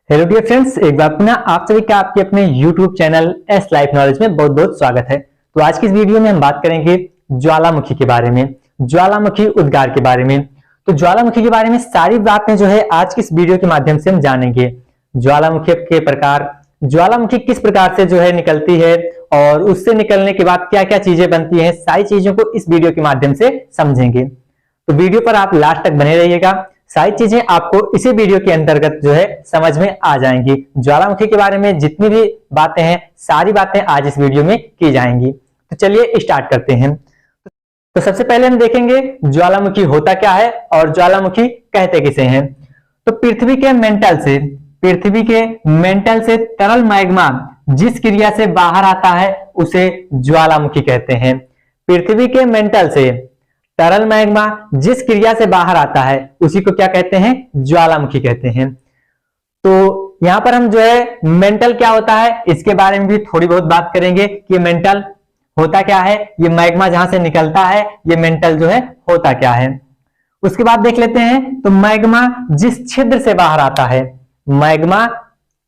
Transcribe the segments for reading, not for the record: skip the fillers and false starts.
Hello dear friends, एक बार पुनः आप सभी का आपके अपने YouTube channel S life knowledge में बहुत बहुत स्वागत है। तो आज की इस वीडियो में हम बात करेंगे ज्वालामुखी के बारे में, ज्वालामुखी उद्गार के बारे में। तो ज्वालामुखी के बारे में सारी बातें जो है आज की इस वीडियो के माध्यम से हम जानेंगे। ज्वालामुखी के प्रकार, ज्वालामुखी किस प्रकार से जो है निकलती है और उससे निकलने के बाद क्या क्या चीजें बनती है, सारी चीजों को इस वीडियो के माध्यम से समझेंगे। तो वीडियो पर आप लास्ट तक बने रहिएगा, सारी चीजें आपको इसी वीडियो के अंतर्गत जो है समझ में आ जाएंगी। ज्वालामुखी के बारे में जितनी भी बातें हैं, सारी बातें आज इस वीडियो में की जाएंगी। तो चलिए स्टार्ट करते हैं। तो सबसे पहले हम देखेंगे ज्वालामुखी होता क्या है और ज्वालामुखी कहते किसे हैं। तो पृथ्वी के मेंटल से तरल मैग्मा जिस क्रिया से बाहर आता है उसे ज्वालामुखी कहते हैं। पृथ्वी के मेंटल से तरल मैग्मा जिस क्रिया से बाहर आता है उसी को क्या कहते हैं, ज्वालामुखी कहते हैं। तो यहां पर हम जो है मेंटल क्या होता है इसके बारे में भी थोड़ी बहुत बात करेंगे कि मेंटल होता क्या है, ये मैग्मा जहां से निकलता है ये मेंटल जो है होता क्या है। उसके बाद देख लेते हैं तो मैग्मा जिस छिद्र से बाहर आता है, मैग्मा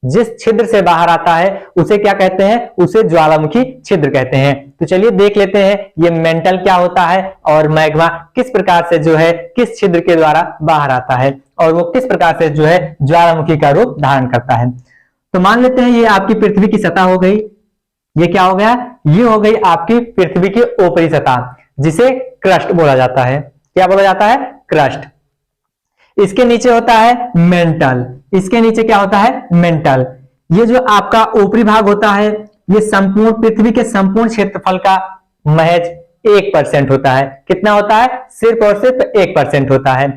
जिस छिद्र से बाहर आता है उसे क्या कहते हैं, उसे ज्वालामुखी छिद्र कहते हैं। तो चलिए देख लेते हैं ये मेंटल क्या होता है और मैग्मा किस प्रकार से जो है किस छिद्र के द्वारा बाहर आता है और वो किस प्रकार से जो है ज्वालामुखी का रूप धारण करता है। तो मान लेते हैं ये आपकी पृथ्वी की सतह हो गई। ये क्या हो गया, ये हो गई आपकी पृथ्वी की ऊपरी सतह जिसे क्रस्ट बोला जाता है। क्या बोला जाता है, क्रस्ट। इसके नीचे होता है मेंटल, इसके नीचे क्या होता है, मेंटल। ये जो आपका ऊपरी भाग होता है ये संपूर्ण पृथ्वी के संपूर्ण क्षेत्रफल का महज 1% होता है। कितना होता है, सिर्फ और सिर्फ 1% होता है।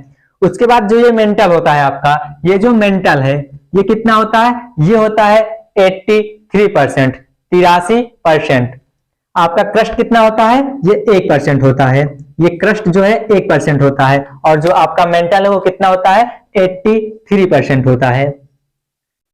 उसके बाद जो ये मेंटल होता है आपका, ये जो मेंटल है ये कितना होता है, ये होता है 83%, 83%। आपका क्रस्ट कितना होता है, ये 1% होता है। ये क्रस्ट जो है 1% होता है और जो आपका मेंटल है वो कितना होता है, 83% होता है।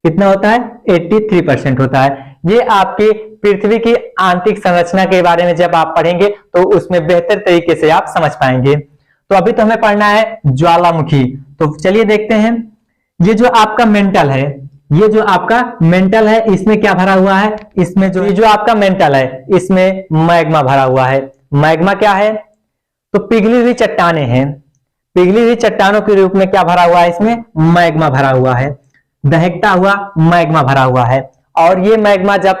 कितना होता है, 83% होता है। ये आपकी पृथ्वी की आंतरिक संरचना के बारे में जब आप पढ़ेंगे तो उसमें बेहतर तरीके से आप समझ पाएंगे। तो अभी तो हमें पढ़ना है ज्वालामुखी। तो चलिए देखते हैं, ये जो आपका मेंटल है, ये जो आपका मेंटल है इसमें क्या भरा हुआ है, इसमें जो ये जो आपका मेंटल है इसमें मैग्मा भरा हुआ है। मैग्मा क्या है, तो पिघली हुई चट्टानें हैं। पिघली हुई चट्टानों के रूप में क्या भरा हुआ है, इसमें मैग्मा भरा हुआ है, दहकता हुआ मैग्मा भरा हुआ है। और ये मैग्मा जब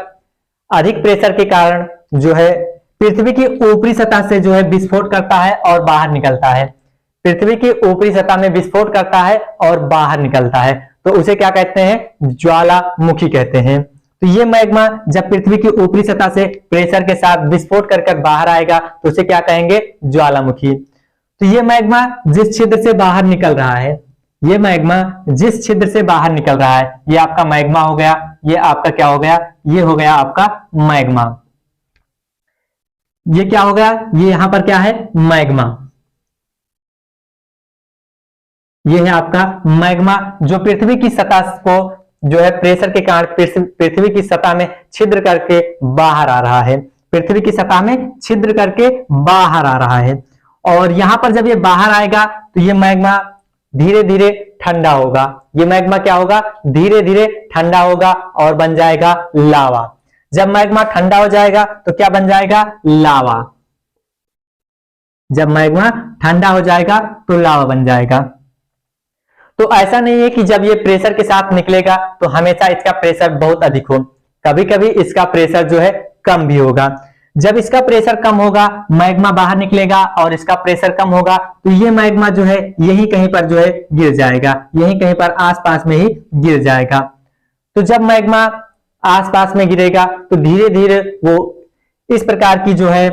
अधिक प्रेशर के कारण जो है पृथ्वी की ऊपरी सतह से जो है विस्फोट करता है और बाहर निकलता है। पृथ्वी की ऊपरी सतह में विस्फोट करता है और बाहर निकलता है, तो उसे क्या कहते हैं, ज्वालामुखी कहते हैं। तो ये मैग्मा जब पृथ्वी की ऊपरी सतह से प्रेशर के साथ विस्फोट कर बाहर आएगा तो उसे क्या कहेंगे, ज्वालामुखी। तो ये मैग्मा जिस छिद्र से बाहर निकल रहा है, ये मैग्मा जिस छिद्र से बाहर निकल रहा है ये आपका मैग्मा हो गया। ये आपका क्या हो गया, ये हो गया आपका मैग्मा। ये क्या हो गया, ये यहां पर क्या है, मैग्मा। ये है आपका मैग्मा जो पृथ्वी की सतह को जो है प्रेशर के कारण पृथ्वी की सतह में छिद्र करके बाहर आ रहा है। पृथ्वी की सतह में छिद्र करके बाहर आ रहा है और यहां पर जब ये बाहर आएगा तो ये मैग्मा धीरे धीरे ठंडा होगा। ये मैग्मा क्या होगा, धीरे धीरे ठंडा होगा और बन जाएगा लावा। जब मैग्मा ठंडा हो जाएगा तो क्या बन जाएगा, लावा। जब मैग्मा ठंडा हो जाएगा तो लावा बन जाएगा। तो ऐसा नहीं है कि जब ये प्रेशर के साथ निकलेगा तो हमेशा इसका प्रेशर बहुत अधिक हो, कभी कभी इसका प्रेशर जो है कम भी होगा। जब इसका प्रेशर कम होगा मैग्मा बाहर निकलेगा और इसका प्रेशर कम होगा तो ये मैग्मा जो है यही कहीं पर जो है गिर जाएगा, यही कहीं पर आसपास में ही गिर जाएगा। तो जब मैग्मा आसपास में गिरेगा तो धीरे धीरे वो इस प्रकार की जो है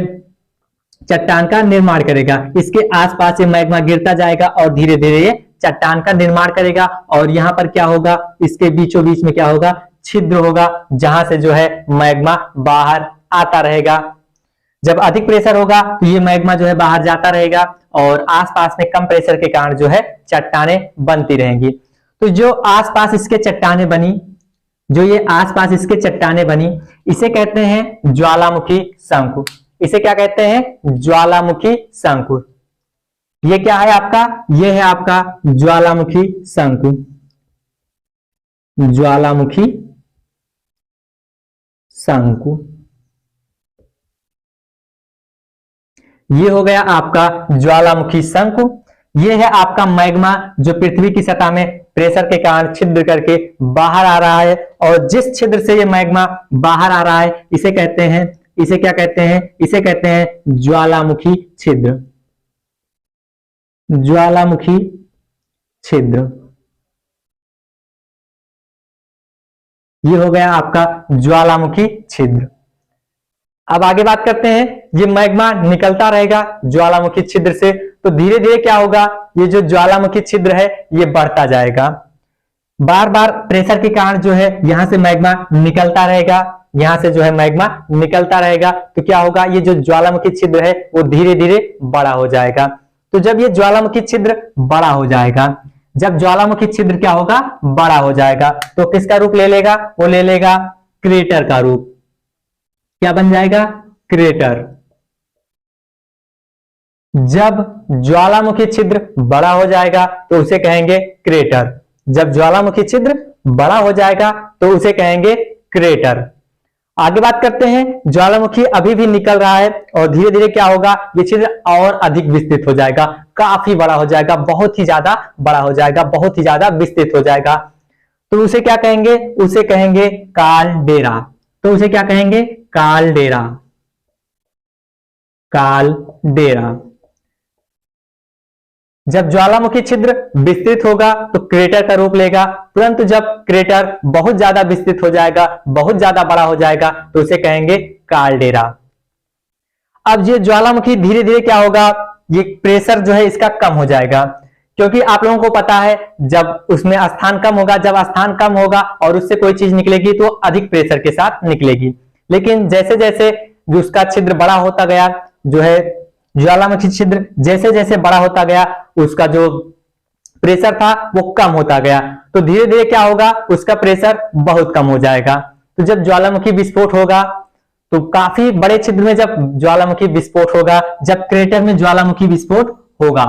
चट्टान का निर्माण करेगा। इसके आसपास ये मैग्मा गिरता जाएगा और धीरे धीरे ये चट्टान का निर्माण करेगा और यहाँ पर क्या होगा, इसके बीचों बीच में क्या होगा, छिद्र होगा जहां से जो है मैग्मा बाहर आता रहेगा। जब अधिक प्रेशर होगा तो ये मैग्मा जो है बाहर जाता रहेगा और आसपास में कम प्रेशर के कारण जो है चट्टानें बनती रहेंगी। तो जो आसपास इसके चट्टानें बनी, जो ये आसपास इसके चट्टानें बनी, इसे कहते हैं ज्वालामुखी शंकु। इसे क्या कहते हैं, ज्वालामुखी शंकु। ये क्या है आपका, ये है आपका ज्वालामुखी शंकु। ज्वालामुखी शंकु। ये हो गया आपका ज्वालामुखी शंकु। ये है आपका मैग्मा जो पृथ्वी की सतह में प्रेशर के कारण छिद्र करके बाहर आ रहा है, और जिस छिद्र से ये मैग्मा बाहर आ रहा है इसे कहते हैं, इसे क्या कहते हैं, इसे कहते हैं ज्वालामुखी छिद्र। ज्वालामुखी छिद्र। ये हो गया आपका ज्वालामुखी छिद्र। अब आगे बात करते हैं, ये मैग्मा निकलता रहेगा ज्वालामुखी छिद्र से, तो धीरे धीरे क्या होगा, ये जो ज्वालामुखी छिद्र है ये बढ़ता जाएगा। बार बार प्रेशर के कारण जो है यहां से मैग्मा निकलता रहेगा, यहां से जो है मैग्मा निकलता रहेगा, तो क्या होगा, ये जो ज्वालामुखी छिद्र है वो धीरे धीरे बड़ा हो जाएगा। तो जब ये ज्वालामुखी छिद्र बड़ा हो जाएगा, जब ज्वालामुखी छिद्र क्या होगा, बड़ा हो जाएगा, तो किसका रूप ले लेगा, वो ले लेगा क्रेटर का रूप। क्या बन जाएगा, क्रेटर। जब ज्वालामुखी छिद्र बड़ा हो जाएगा तो उसे कहेंगे क्रेटर। जब ज्वालामुखी छिद्र बड़ा हो जाएगा तो उसे कहेंगे क्रेटर। आगे बात करते हैं, ज्वालामुखी अभी भी निकल रहा है और धीरे धीरे क्या होगा, ये छिद्र और अधिक विस्तृत हो जाएगा, काफी बड़ा हो जाएगा, बहुत ही ज्यादा बड़ा हो जाएगा, बहुत ही ज्यादा विस्तृत हो जाएगा। तो उसे क्या कहेंगे, उसे कहेंगे कालडेरा। तो उसे क्या कहेंगे, कालडेरा। कालडेरा। जब ज्वालामुखी छिद्र विस्तृत होगा तो क्रेटर का रूप लेगा, परंतु जब क्रेटर बहुत ज्यादा विस्तृत हो जाएगा, बहुत ज्यादा बड़ा हो जाएगा, तो उसे कहेंगे कालडेरा। अब ये ज्वालामुखी धीरे धीरे क्या होगा, ये प्रेशर जो है इसका कम हो जाएगा, क्योंकि आप लोगों को पता है जब उसमें स्थान कम होगा, जब स्थान कम होगा और उससे कोई चीज निकलेगी तो अधिक प्रेशर के साथ निकलेगी। लेकिन जैसे जैसे जो उसका छिद्र बड़ा होता गया, जो है ज्वालामुखी छिद्र जैसे जैसे बड़ा होता गया, उसका जो प्रेशर था वो कम होता गया, तो धीरे धीरे क्या होगा, उसका प्रेशर बहुत कम हो जाएगा। तो जब ज्वालामुखी विस्फोट होगा, तो काफी बड़े छिद्र में जब ज्वालामुखी विस्फोट होगा, जब क्रेटर में ज्वालामुखी विस्फोट होगा,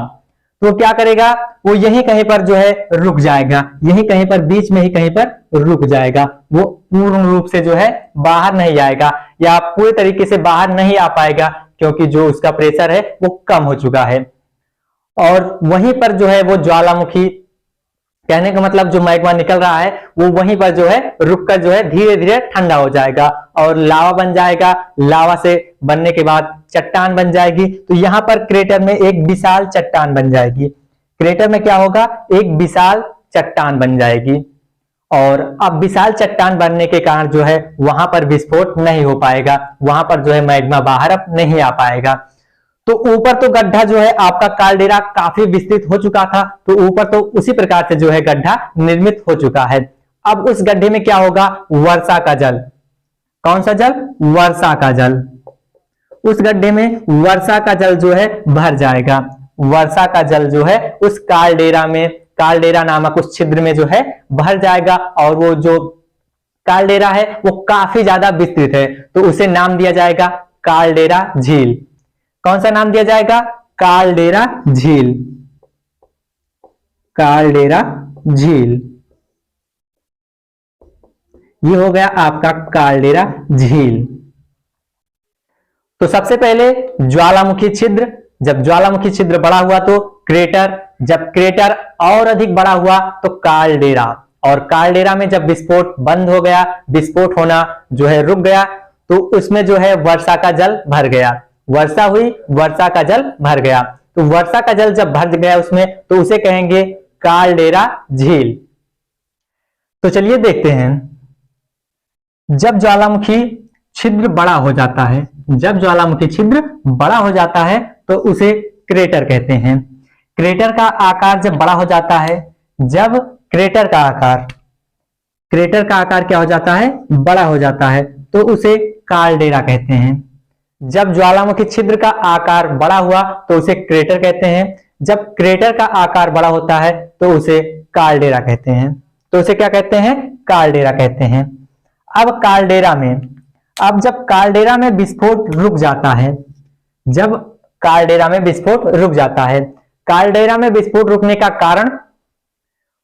तो क्या करेगा, वो यहीं कहीं पर जो है रुक जाएगा, यहीं कहीं पर बीच में ही कहीं पर रुक जाएगा। वो पूर्ण रूप से जो है बाहर नहीं आएगा, या पूरे तरीके से बाहर नहीं आ पाएगा, क्योंकि जो उसका प्रेशर है वो कम हो चुका है। और वहीं पर जो है वो ज्वालामुखी, कहने का मतलब जो मैग्मा निकल रहा है वो वहीं पर जो है रुककर जो है धीरे धीरे ठंडा हो जाएगा और लावा बन जाएगा। लावा से बनने के बाद चट्टान बन जाएगी, तो यहां पर क्रेटर में एक विशाल चट्टान बन जाएगी। क्रेटर में क्या होगा, एक विशाल चट्टान बन जाएगी, और अब विशाल चट्टान बनने के कारण जो है वहां पर विस्फोट नहीं हो पाएगा, वहां पर जो है मैग्मा बाहर अब नहीं आ पाएगा। तो ऊपर तो गड्ढा जो है आपका कालडेरा काफी विस्तृत हो चुका था, तो ऊपर तो उसी प्रकार से जो है गड्ढा निर्मित हो चुका है। अब उस गड्ढे में क्या होगा, वर्षा का जल। कौन सा जल, वर्षा का जल। उस गड्ढे में वर्षा का जल जो है भर जाएगा। वर्षा का जल जो है उस कालडेरा में, कालडेरा नामक उस छिद्र में जो है भर जाएगा, और वो जो कालडेरा है वो काफी ज्यादा विस्तृत है, तो उसे नाम दिया जाएगा कालडेरा झील। कौन सा नाम दिया जाएगा, कालडेरा झील। कालडेरा झील। ये हो गया आपका कालडेरा झील। तो सबसे पहले ज्वालामुखी छिद्र, जब ज्वालामुखी छिद्र बड़ा हुआ तो क्रेटर, जब क्रेटर और अधिक बड़ा हुआ तो कालडेरा, और कालडेरा में जब विस्फोट बंद हो गया, विस्फोट होना जो है रुक गया, तो उसमें जो है वर्षा का जल भर गया। वर्षा हुई, वर्षा का जल भर गया, तो वर्षा का जल जब भर गया उसमें, तो उसे कहेंगे कालडेरा झील। तो चलिए देखते हैं, जब ज्वालामुखी छिद्र बड़ा हो जाता है, जब ज्वालामुखी छिद्र बड़ा हो जाता है तो उसे क्रेटर कहते हैं। क्रेटर का आकार जब बड़ा हो जाता है, जब क्रेटर का आकार, क्रेटर का आकार क्या हो जाता है, बड़ा हो जाता है, तो उसे कालडेरा कहते हैं। जब ज्वालामुखी छिद्र का आकार बड़ा हुआ तो उसे क्रेटर कहते हैं। जब क्रेटर का आकार बड़ा होता है तो उसे कालडेरा कहते हैं। तो उसे क्या कहते हैं, कालडेरा कहते हैं। अब कालडेरा में, अब जब कालडेरा में विस्फोट रुक जाता है, जब कालडेरा में विस्फोट रुक जाता है, कालडेरा में विस्फोट रुकने का कारण,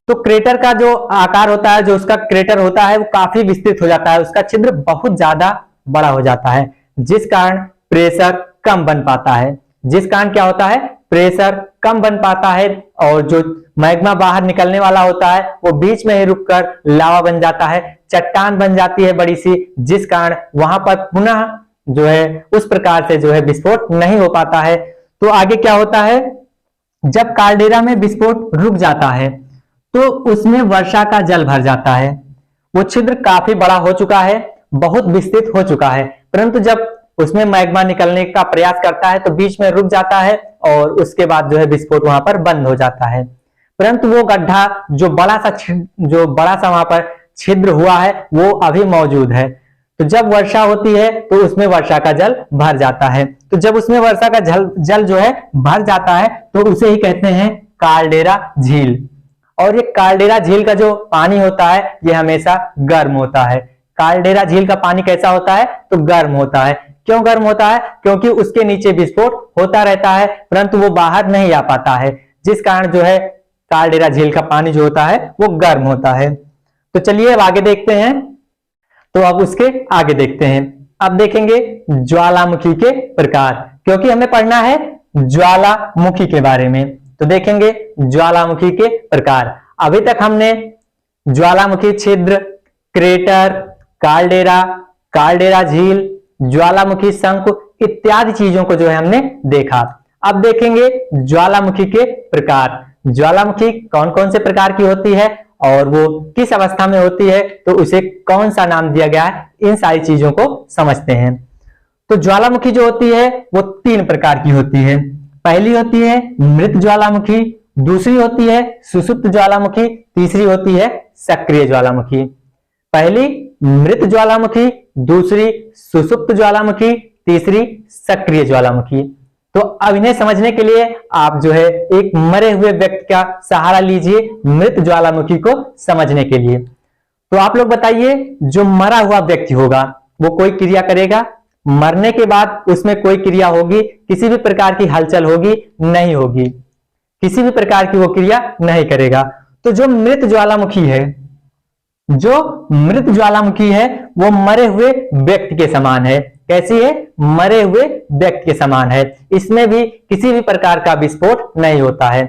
तो क्रेटर का जो आकार होता है, जो उसका क्रेटर होता है, वो काफी विस्तृत हो जाता है, उसका छिद्र बहुत ज्यादा बड़ा हो जाता है, जिस कारण प्रेशर कम बन पाता है। जिस कारण क्या होता है, प्रेशर कम बन पाता है और जो मैग्मा बाहर निकलने वाला होता है वो बीच में ही रुककर लावा बन जाता है, चट्टान बन जाती है बड़ी सी, जिस कारण वहां पर पुनः जो है उस प्रकार से जो है विस्फोट नहीं हो पाता है। तो आगे क्या होता है, जब कार्डेरा में विस्फोट रुक जाता है तो उसमें वर्षा का जल भर जाता है। वो छिद्र काफी बड़ा हो चुका है, बहुत विस्तृत हो चुका है, परंतु जब उसमें मैग्मा निकलने का प्रयास करता है तो बीच में रुक जाता है और उसके बाद जो है विस्फोट वहां पर बंद हो जाता है। परंतु वो गड्ढा जो बड़ा सा वहां पर छिद्र हुआ है वो अभी मौजूद है। तो जब वर्षा होती है तो उसमें वर्षा का जल भर जाता है। तो जब उसमें वर्षा का जल जो है भर जाता है तो उसे ही कहते हैं कार्डेरा झील। और ये कार्डेरा झील का जो पानी होता है ये हमेशा गर्म होता है। कार्डेरा झील का पानी कैसा होता है, तो गर्म होता है। क्यों गर्म होता है, क्योंकि उसके नीचे विस्फोट होता रहता है परंतु वो बाहर नहीं आ पाता है, जिस कारण जो है कार्डेरा झील का पानी जो होता है वो गर्म होता है। तो चलिए अब आगे देखते हैं। तो अब उसके आगे देखते हैं, अब देखेंगे ज्वालामुखी के प्रकार, क्योंकि हमें पढ़ना है ज्वालामुखी के बारे में। तो देखेंगे ज्वालामुखी के प्रकार। अभी तक हमने ज्वालामुखी छिद्र, क्रेटर, कार्डेरा, कार्डेरा झील, ज्वालामुखी शंकु इत्यादि चीजों को जो है हमने देखा। अब देखेंगे ज्वालामुखी के प्रकार। ज्वालामुखी कौन कौन से प्रकार की होती है और वो किस अवस्था में होती है, तो उसे कौन सा नाम दिया गया है, इन सारी चीजों को समझते हैं। तो ज्वालामुखी जो होती है वो 3 प्रकार की होती है। पहली होती है मृत ज्वालामुखी, दूसरी होती है सुषुप्त ज्वालामुखी, तीसरी होती है सक्रिय ज्वालामुखी। पहली मृत ज्वालामुखी, दूसरी सुषुप्त ज्वालामुखी, तीसरी सक्रिय ज्वालामुखी। तो अब इन्हें समझने के लिए आप जो है एक मरे हुए व्यक्ति का सहारा लीजिए मृत ज्वालामुखी को समझने के लिए। तो आप लोग बताइए, जो मरा हुआ व्यक्ति होगा वो कोई क्रिया करेगा? मरने के बाद उसमें कोई क्रिया होगी? किसी भी प्रकार की हलचल होगी? नहीं होगी, किसी भी प्रकार की वो क्रिया नहीं करेगा। तो जो मृत ज्वालामुखी है, जो मृत ज्वालामुखी है वो मरे हुए व्यक्ति के समान है। कैसी है? मरे हुए व्यक्ति के समान है। इसमें भी किसी भी प्रकार का विस्फोट नहीं होता है।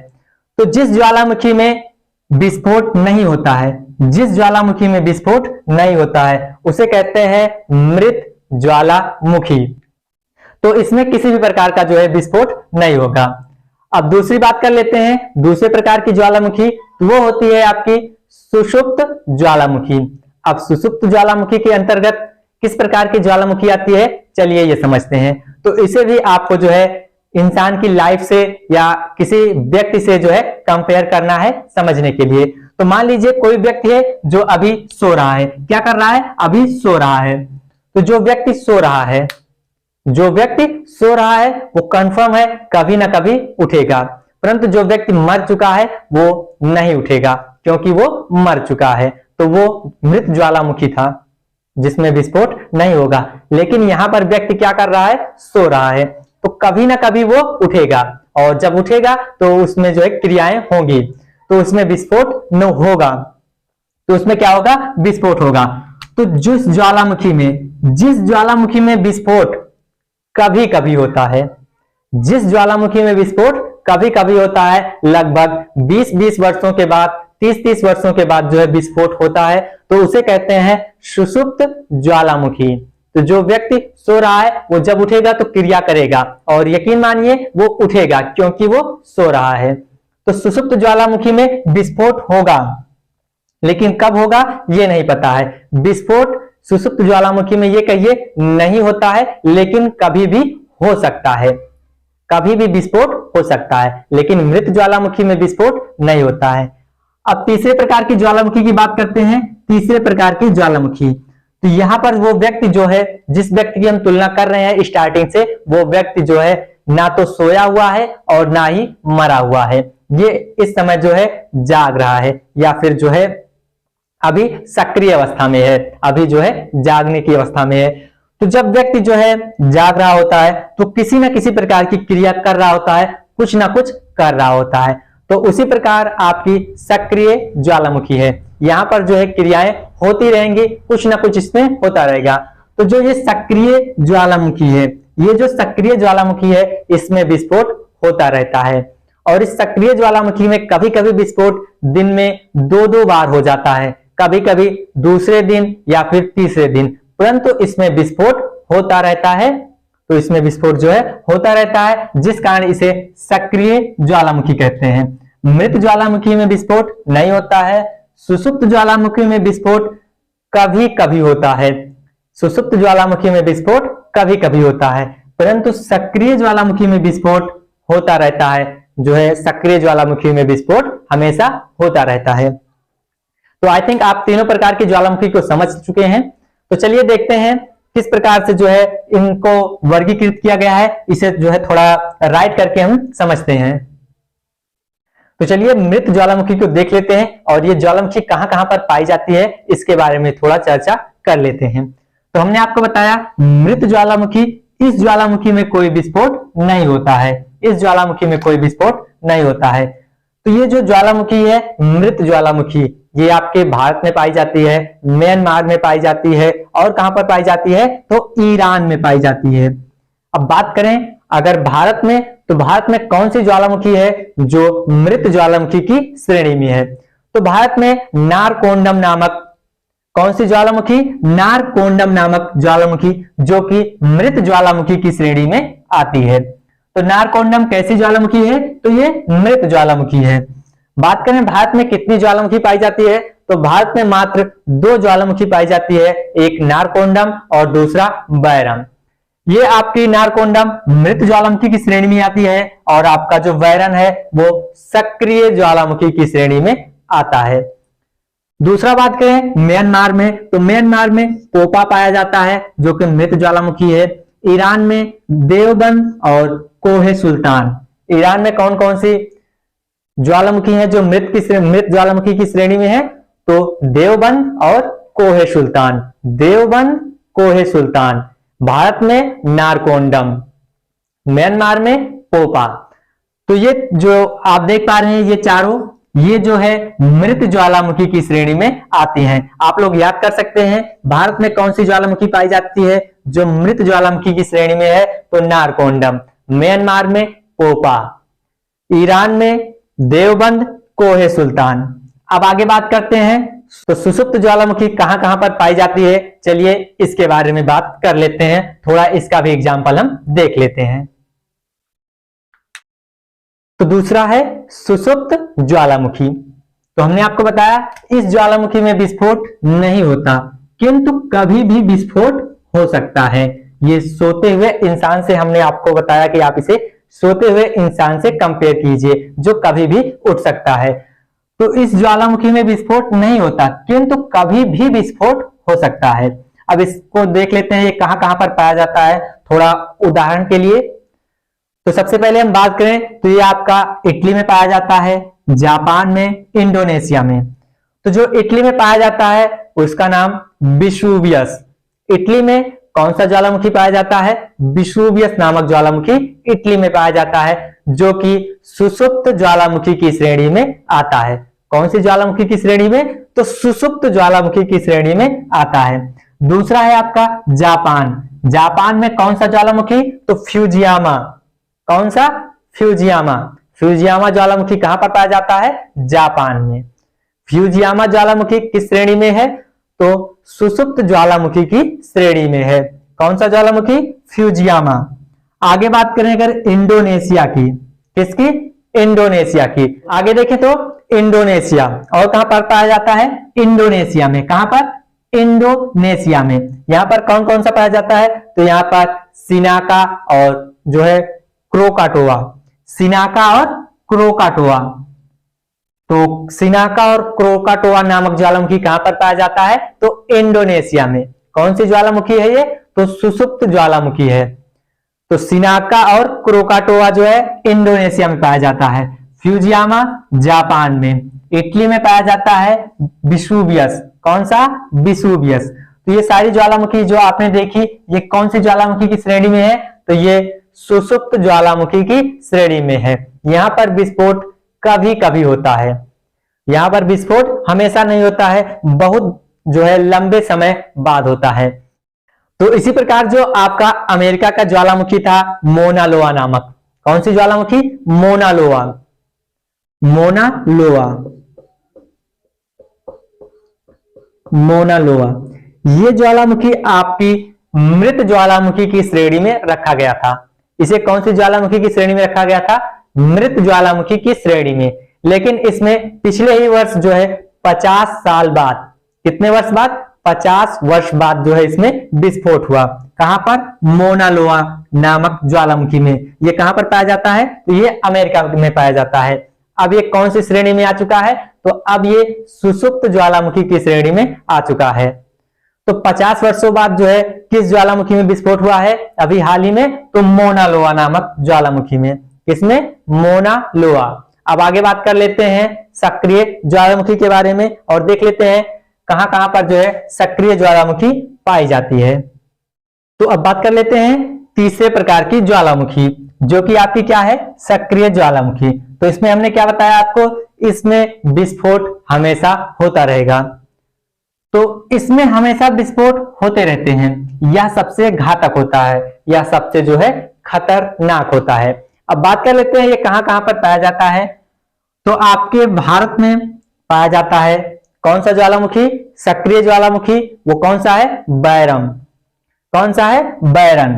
तो जिस ज्वालामुखी में विस्फोट नहीं होता है, जिस ज्वालामुखी में विस्फोट नहीं होता है उसे कहते हैं मृत ज्वालामुखी। तो इसमें किसी भी प्रकार का जो है विस्फोट नहीं होगा। अब दूसरी बात कर लेते हैं, दूसरे प्रकार की ज्वालामुखी, वो होती है आपकी सुषुप्त ज्वालामुखी। अब सुषुप्त ज्वालामुखी के अंतर्गत किस प्रकार की ज्वालामुखी आती है, चलिए ये समझते हैं। तो इसे भी आपको जो है इंसान की लाइफ से या किसी व्यक्ति से जो है कंपेयर करना है समझने के लिए। तो मान लीजिए कोई व्यक्ति है जो अभी सो रहा है। क्या कर रहा है? अभी सो रहा है। तो जो व्यक्ति सो रहा है, जो व्यक्ति सो रहा है वो कंफर्म है कभी ना कभी उठेगा, परंतु जो व्यक्ति मर चुका है वो नहीं उठेगा क्योंकि वो मर चुका है। तो वो मृत ज्वालामुखी था जिसमें विस्फोट नहीं होगा। लेकिन यहां पर व्यक्ति क्या कर रहा है? सो रहा है। तो कभी ना कभी वो उठेगा और जब उठेगा तो उसमें जो है क्रियाएं होंगी, तो उसमें विस्फोट न होगा। तो उसमें क्या होगा? विस्फोट होगा। तो जिस ज्वालामुखी में विस्फोट कभी कभी होता है, जिस ज्वालामुखी में विस्फोट कभी कभी होता है, लगभग 20-20 वर्षों के बाद, 30-30 वर्षों के बाद जो है विस्फोट होता है, तो उसे कहते हैं सुषुप्त ज्वालामुखी। तो जो व्यक्ति सो रहा है वो जब उठेगा तो क्रिया करेगा और यकीन मानिए वो उठेगा क्योंकि वो सो रहा है। तो सुषुप्त ज्वालामुखी में विस्फोट होगा, लेकिन कब होगा ये नहीं पता है। विस्फोट सुषुप्त ज्वालामुखी में ये कहिए नहीं होता है, लेकिन कभी भी हो सकता है, कभी भी विस्फोट हो सकता है, लेकिन मृत ज्वालामुखी में विस्फोट नहीं होता है। अब तीसरे प्रकार की ज्वालामुखी की बात करते हैं। तीसरे प्रकार की ज्वालामुखी, तो यहां पर वो व्यक्ति जो है, जिस व्यक्ति की हम तुलना कर रहे हैं स्टार्टिंग से, वो व्यक्ति जो है ना तो सोया हुआ है और ना ही मरा हुआ है। ये इस समय जो है जाग रहा है या फिर जो है अभी सक्रिय अवस्था में है, अभी जो है जागने की अवस्था में है। तो जब व्यक्ति जो है जाग रहा होता है तो किसी ना किसी प्रकार की क्रिया कर रहा होता है, कुछ ना कुछ कर रहा होता है। तो उसी प्रकार आपकी सक्रिय ज्वालामुखी है, यहाँ पर जो है क्रियाएं होती रहेंगी, कुछ ना कुछ इसमें होता रहेगा। तो जो ये सक्रिय ज्वालामुखी है, ये जो सक्रिय ज्वालामुखी है, इसमें विस्फोट होता रहता है। और इस सक्रिय ज्वालामुखी में कभी कभी विस्फोट दिन में 2-2 बार हो जाता है, कभी कभी दूसरे दिन या फिर तीसरे दिन, परंतु इसमें विस्फोट होता रहता है। तो इसमें विस्फोट जो है होता रहता है, जिस कारण इसे सक्रिय ज्वालामुखी कहते हैं। मृत ज्वालामुखी में विस्फोट नहीं होता है। सुषुप्त ज्वालामुखी में विस्फोट कभी कभी होता है, सुषुप्त ज्वालामुखी में विस्फोट कभी कभी होता है, परंतु सक्रिय ज्वालामुखी में विस्फोट होता रहता है। जो है सक्रिय ज्वालामुखी में विस्फोट हमेशा होता रहता है। तो आई थिंक आप तीनों प्रकार की ज्वालामुखी को समझ चुके हैं। तो चलिए देखते हैं किस प्रकार से जो है इनको वर्गीकृत किया गया है, इसे जो है थोड़ा राइट करके हम समझते हैं। तो चलिए मृत ज्वालामुखी को देख लेते हैं और ये ज्वालामुखी कहां कहां पर पाई जाती है इसके बारे में थोड़ा चर्चा कर लेते हैं। तो हमने आपको बताया मृत ज्वालामुखी, इस ज्वालामुखी में कोई विस्फोट नहीं होता है, इस ज्वालामुखी में कोई विस्फोट नहीं होता है। तो ये जो ज्वालामुखी है मृत ज्वालामुखी, ये आपके भारत में पाई जाती है, म्यांमार में पाई जाती है, और कहां पर पाई जाती है तो ईरान में पाई जाती है। अब बात करें अगर भारत में, तो भारत में कौन सी ज्वालामुखी है जो मृत ज्वालामुखी की श्रेणी में है? तो भारत में नारकोंडम नामक, कौन सी ज्वालामुखी? नारकोंडम नामक ज्वालामुखी, जो कि मृत ज्वालामुखी की श्रेणी में आती है। तो नारकोंडम कैसी ज्वालामुखी है? तो ये मृत ज्वालामुखी है। बात करें भारत में कितनी ज्वालामुखी पाई जाती है, तो भारत में मात्र 2 ज्वालामुखी पाई जाती है, एक नारकोंडम और दूसरा बैरम। ये आपकी नारकोंडम मृत ज्वालामुखी की श्रेणी में आती है और आपका जो बैरन है वो सक्रिय ज्वालामुखी की श्रेणी में आता है। दूसरा बात करें म्यांमार में, तो म्यांमार में पोपा पाया जाता है जो कि मृत ज्वालामुखी है। ईरान में देवबंद और कोहे सुल्तान। ईरान में कौन कौन सी ज्वालामुखी है जो मृत ज्वालामुखी की श्रेणी में है? तो देवबंद और कोहे सुल्तान, देवबंद कोहे सुल्तान। भारत में नारकोंडम, म्यांमार में पोपा। तो ये जो आप देख पा रहे हैं ये चारों, ये जो है मृत ज्वालामुखी की श्रेणी में आती हैं। आप लोग याद कर सकते हैं भारत में कौन सी ज्वालामुखी पाई जाती है जो मृत ज्वालामुखी की श्रेणी में है? तो नारकोंडम। म्यांमार में पोपा, ईरान में देवबंद कोहे सुल्तान। अब आगे बात करते हैं तो सुषुप्त ज्वालामुखी कहां कहां पर पाई जाती है, चलिए इसके बारे में बात कर लेते हैं, थोड़ा इसका भी एग्जांपल हम देख लेते हैं। तो दूसरा है सुषुप्त ज्वालामुखी। तो हमने आपको बताया इस ज्वालामुखी में विस्फोट नहीं होता, किंतु कभी भी विस्फोट हो सकता है। ये सोते हुए इंसान से, हमने आपको बताया कि आप इसे सोते हुए इंसान से कंपेयर कीजिए जो कभी भी उठ सकता है। तो इस ज्वालामुखी में विस्फोट नहीं होता, किंतु कभी भी विस्फोट हो सकता है। अब इसको देख लेते हैं ये कहां कहां पर पाया जाता है, थोड़ा उदाहरण के लिए। तो सबसे पहले हम बात करें तो ये आपका इटली में पाया जाता है, जापान में, इंडोनेशिया में। तो जो इटली में पाया जाता है उसका नाम विसुवियस। इटली में कौन सा ज्वालामुखी पाया जाता है? विसुवियस नामक ज्वालामुखी इटली में पाया जाता है, जो कि सुषुप्त ज्वालामुखी की श्रेणी में आता है। कौन सी ज्वालामुखी की श्रेणी में? तो सुषुप्त ज्वालामुखी की श्रेणी में आता है। दूसरा है आपका जापान। जापान में कौन सा ज्वालामुखी? तो फ्यूजियामा। कौन सा? फ्यूजियामा। फ्यूजियामा ज्वालामुखी कहां पर पाया जाता है? जापान में। फ्यूजियामा ज्वालामुखी किस श्रेणी में है? तो सुषुप्त ज्वालामुखी की श्रेणी में है। कौन सा ज्वालामुखी? फ्यूजियामा। आगे बात करें अगर इंडोनेशिया की, किसकी? इंडोनेशिया की। आगे देखें तो इंडोनेशिया, और कहां पर पाया जाता है? इंडोनेशिया में। कहां पर? इंडोनेशिया में। यहां पर कौन कौन सा पाया जाता है? तो यहां पर सिनाका और जो है क्रोकाटोआ। सिनाका और क्रोकाटोआ। तो सिनाका और क्रोकाटोआ नामक ज्वालामुखी कहां पर पाया जाता है? तो इंडोनेशिया में। कौन सी ज्वालामुखी है ये? तो सुषुप्त ज्वालामुखी है। तो सिनाका और क्रोकाटोआ जो है इंडोनेशिया में पाया जाता है। फ्यूजियामा जापान में। इटली में पाया जाता है विसुवियस। कौन सा? विसुवियस। तो ये सारी ज्वालामुखी जो आपने देखी ये कौन सी ज्वालामुखी की श्रेणी में है? तो ये सुषुप्त ज्वालामुखी की श्रेणी में है। यहां पर विस्फोट कभी कभी होता है। यहाँ पर विस्फोट हमेशा नहीं होता है, बहुत जो है लंबे समय बाद होता है। तो इसी प्रकार जो आपका अमेरिका का ज्वालामुखी था मोना लोआ नामक, कौन सी ज्वालामुखी? मोना लोआ, मोना लोआ, मोना लोआ। ये ज्वालामुखी आपकी मृत ज्वालामुखी की श्रेणी में रखा गया था। इसे कौन सी ज्वालामुखी की श्रेणी में रखा गया था? मृत ज्वालामुखी की श्रेणी में। लेकिन इसमें पिछले ही वर्ष जो है 50 साल बाद, कितने वर्ष बाद? 50 वर्ष बाद जो है इसमें विस्फोट हुआ। कहां पर? मोना लोआ नामक ज्वालामुखी में। ये कहां पर पाया जाता है? तो ये अमेरिका में पाया जाता है। अब ये कौन सी श्रेणी में आ चुका है? तो अब ये सुषुप्त ज्वालामुखी की श्रेणी में आ चुका है। तो 50 वर्षों बाद जो है किस ज्वालामुखी में विस्फोट हुआ है अभी हाल ही में? तो मोना लोआ नामक ज्वालामुखी में। किसमें? मोना लोआ। अब आगे बात कर लेते हैं सक्रिय ज्वालामुखी के बारे में और देख लेते हैं कहां कहां पर जो है सक्रिय ज्वालामुखी पाई जाती है। तो अब बात कर लेते हैं तीसरे प्रकार की ज्वालामुखी, जो कि आपकी क्या है? सक्रिय ज्वालामुखी। तो इसमें हमने क्या बताया आपको? इसमें विस्फोट हमेशा होता रहेगा। तो इसमें हमेशा विस्फोट होते रहते हैं। यह सबसे घातक होता है, यह सबसे जो है खतरनाक होता है। अब बात कर लेते हैं ये कहां कहां पर पाया जाता है। तो आपके भारत में पाया जाता है कौन सा ज्वालामुखी? सक्रिय ज्वालामुखी। वो कौन सा है? बैरम। कौन सा है? बैरन।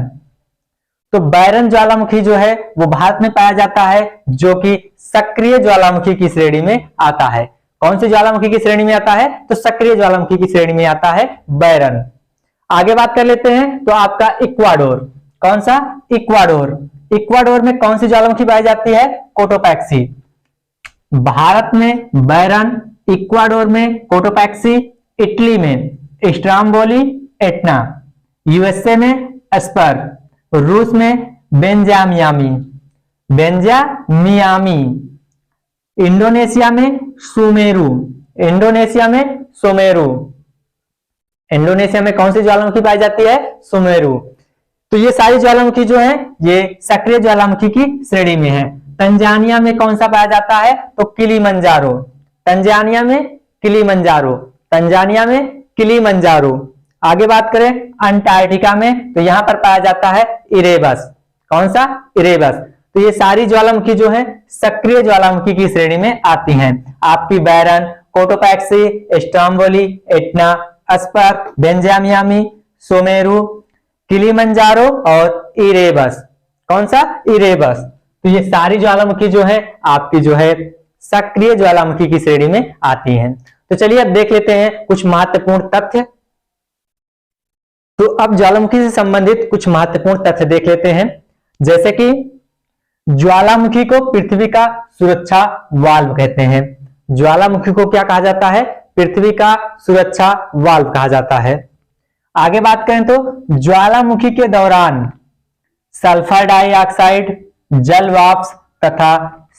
तो बैरन ज्वालामुखी जो है वो भारत में पाया जाता है, जो कि सक्रिय ज्वालामुखी की श्रेणी में आता है। कौन सी ज्वालामुखी की श्रेणी में आता है? तो सक्रिय ज्वालामुखी की श्रेणी में आता है बैरन। आगे बात कर लेते हैं तो आपका इक्वाडोर। कौन सा? इक्वाडोर। इक्वाडोर में कौन सी ज्वालामुखी पाई जाती है? कोटोपैक्सी। भारत में बैरन, इक्वाडोर में कोटोपैक्सी, इटली में स्ट्राम्बोली एटना, यूएसए में एस्पर, रूस में बेंजामियामी, बेंजामियामी, इंडोनेशिया में सुमेरु, इंडोनेशिया में सुमेरु। इंडोनेशिया में कौन सी ज्वालामुखी पाई जाती है? सुमेरु। तो ये सारी ज्वालामुखी जो है ये सक्रिय ज्वालामुखी की श्रेणी में है। तंजानिया में कौन सा पाया जाता है? तो किलीमंजारो। तंजानिया में किलीमंजारो, तंजानिया में किलीमंजारो। आगे बात करें अंटार्कटिका में, तो यहां पर पाया जाता है इरेबस। कौन सा? इरेबस। तो ये सारी ज्वालामुखी जो है सक्रिय ज्वालामुखी की श्रेणी में आती हैं। आपकी बैरन, कोटोपैक्सी, स्ट्राम्बोली एटना, एस्पर, बेंजामियामी, सुमेरु, किलीमंजारो और इरेबस। कौन सा? इरेबस। तो ये सारी ज्वालामुखी जो है आपकी जो है सक्रिय ज्वालामुखी की श्रेणी में आती हैं। तो चलिए अब देख लेते हैं कुछ महत्वपूर्ण तथ्य। तो अब ज्वालामुखी से संबंधित कुछ महत्वपूर्ण तथ्य देख लेते हैं, जैसे कि ज्वालामुखी को पृथ्वी का सुरक्षा वाल्व कहते हैं। ज्वालामुखी को क्या कहा जाता है? पृथ्वी का सुरक्षा वाल्व कहा जाता है। आगे बात करें तो ज्वालामुखी के दौरान सल्फर डाइऑक्साइड, जल वाष्प तथा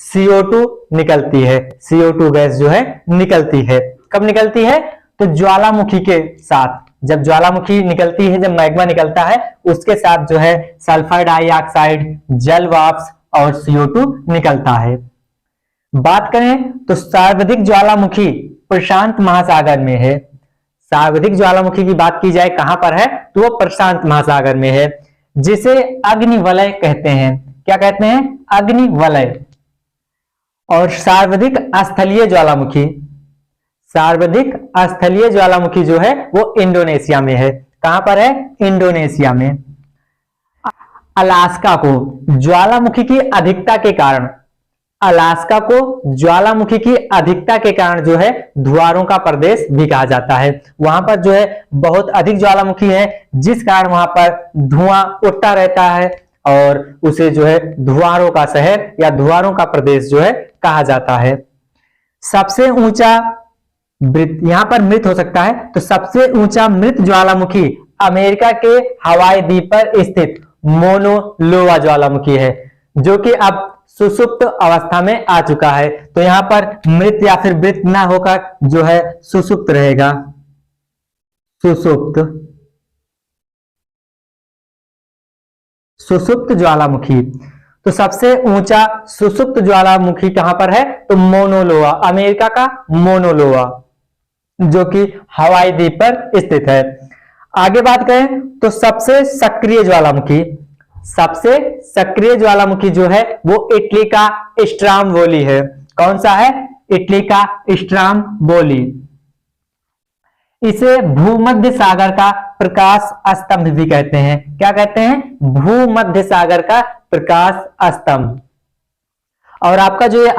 CO2 निकलती है। CO2 गैस जो है निकलती है। कब निकलती है? तो ज्वालामुखी के साथ, जब ज्वालामुखी निकलती है, जब मैग्मा निकलता है उसके साथ जो है सल्फर डाइऑक्साइड, जल वाष्प और CO2 निकलता है। बात करें तो सर्वाधिक ज्वालामुखी प्रशांत महासागर में है। सर्वाधिक ज्वालामुखी की बात की जाए कहां पर है? तो वो प्रशांत महासागर में है, जिसे अग्निवलय कहते हैं। क्या कहते हैं? अग्निवलय। और सर्वाधिक स्थलीय ज्वालामुखी, सर्वाधिक स्थलीय ज्वालामुखी जो है वो इंडोनेशिया में है। कहां पर है? इंडोनेशिया में। अलास्का को ज्वालामुखी की अधिकता के कारण, अलास्का को ज्वालामुखी की अधिकता के कारण जो है धुआरों का प्रदेश भी कहा जाता है। वहां पर जो है बहुत अधिक ज्वालामुखी है, जिस कारण वहां पर धुआं उठता रहता है और उसे जो है धुआरों का शहर या धुआरों का प्रदेश जो है कहा जाता है। सबसे ऊंचा यहां पर मृत हो सकता है, तो सबसे ऊंचा मृत ज्वालामुखी अमेरिका के हवाई द्वीप पर स्थित मोना लोआ ज्वालामुखी है, जो कि अब सुषुप्त अवस्था में आ चुका है। तो यहां पर मृत या फिर मृत ना होकर जो है सुषुप्त रहेगा, सुषुप्त, सुषुप्त ज्वालामुखी। तो सबसे ऊंचा सुषुप्त ज्वालामुखी कहां पर है? तो मोनोलोआ, अमेरिका का मोनोलोआ, जो कि हवाई द्वीप पर स्थित है। आगे बात करें तो सबसे सक्रिय ज्वालामुखी जो है वो इटली का स्ट्रामबोली है। कौन सा है? इटली का स्ट्रामबोली। इसे भूमध्य सागर का प्रकाश स्तंभ भी कहते हैं। क्या कहते हैं? भूमध्य सागर का प्रकाश स्तंभ। और आपका जो ये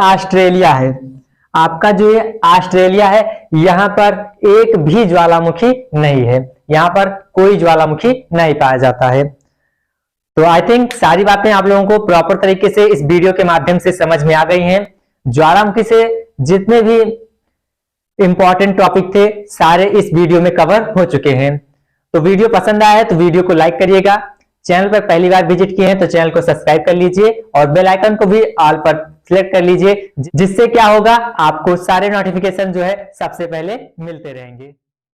ऑस्ट्रेलिया है, यहां पर एक भी ज्वालामुखी नहीं है, यहां पर कोई ज्वालामुखी नहीं पाया जाता है। तो आई थिंक सारी बातें आप लोगों को प्रॉपर तरीके से इस वीडियो के माध्यम से समझ में आ गई हैं। ज्वालामुखी से जितने भी इंपॉर्टेंट टॉपिक थे सारे इस वीडियो में कवर हो चुके हैं। तो वीडियो पसंद आया है तो वीडियो को लाइक करिएगा। चैनल पर पहली बार विजिट किए हैं तो चैनल को सब्सक्राइब कर लीजिए और बेल आइकन को भी ऑल पर सिलेक्ट कर लीजिए, जिससे क्या होगा, आपको सारे नोटिफिकेशन जो है सबसे पहले मिलते रहेंगे।